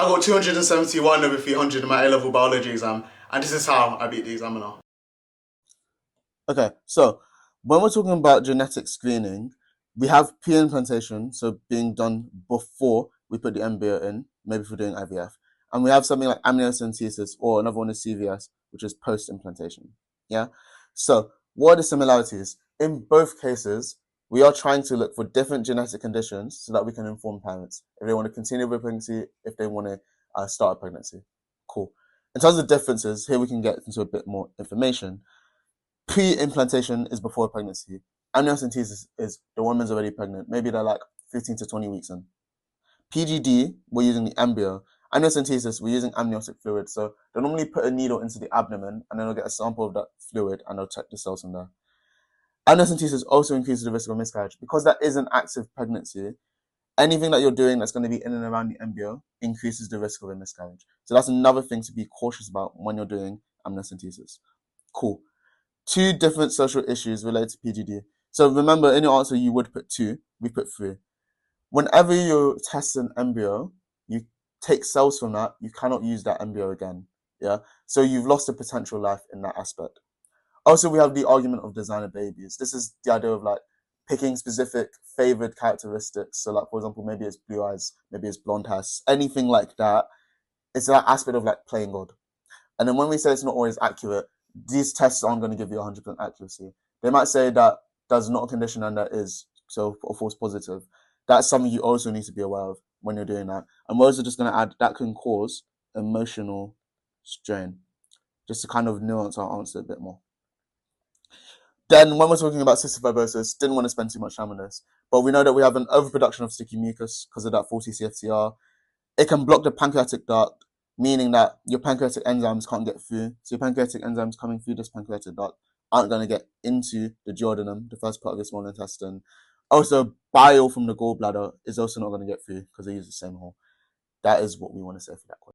I got 271 over 300 in my A-level biology exam, and this is how I beat the examiner. Okay, so when we're talking about genetic screening, we have pre-implantation, so being done before we put the embryo in, maybe if we're doing IVF. And we have something like amniocentesis, or another one is CVS, which is post-implantation. Yeah? So what are the similarities? In both cases, we are trying to look for different genetic conditions so that we can inform parents if they want to continue with pregnancy, if they want to start a pregnancy. Cool. In terms of differences, here we can get into a bit more information. Pre-implantation is before pregnancy. Amniocentesis is the woman's already pregnant. Maybe they're like 15 to 20 weeks in. PGD, we're using the embryo. Amniocentesis, we're using amniotic fluid. So they'll normally put a needle into the abdomen and then they'll get a sample of that fluid and they'll check the cells from there. Amniocentesis also increases the risk of miscarriage. Because that is an active pregnancy, anything that you're doing that's going to be in and around the embryo increases the risk of a miscarriage. So that's another thing to be cautious about when you're doing amniocentesis. Cool. Two different social issues related to PGD. So remember, in your answer, you would put 2, we put 3. Whenever you test an embryo, you take cells from that, you cannot use that embryo again. Yeah. So you've lost a potential life in that aspect. Also, we have the argument of designer babies. This is the idea of like picking specific favored characteristics. So like, for example, maybe it's blue eyes, maybe it's blonde hair, anything like that. It's that aspect of like playing God. And then when we say it's not always accurate, these tests aren't going to give you 100% accuracy. They might say that there's not a condition and that is, so a false positive. That's something you also need to be aware of when you're doing that. And we're also just going to add that can cause emotional strain, just to kind of nuance our answer a bit more. Then when we're talking about cystic fibrosis, didn't want to spend too much time on this, but we know that we have an overproduction of sticky mucus because of that 40 CFTR. It can block the pancreatic duct, meaning that your pancreatic enzymes can't get through. So your pancreatic enzymes coming through this pancreatic duct aren't going to get into the duodenum, the first part of your small intestine. Also, bile from the gallbladder is also not going to get through because they use the same hole. That is what we want to say for that question.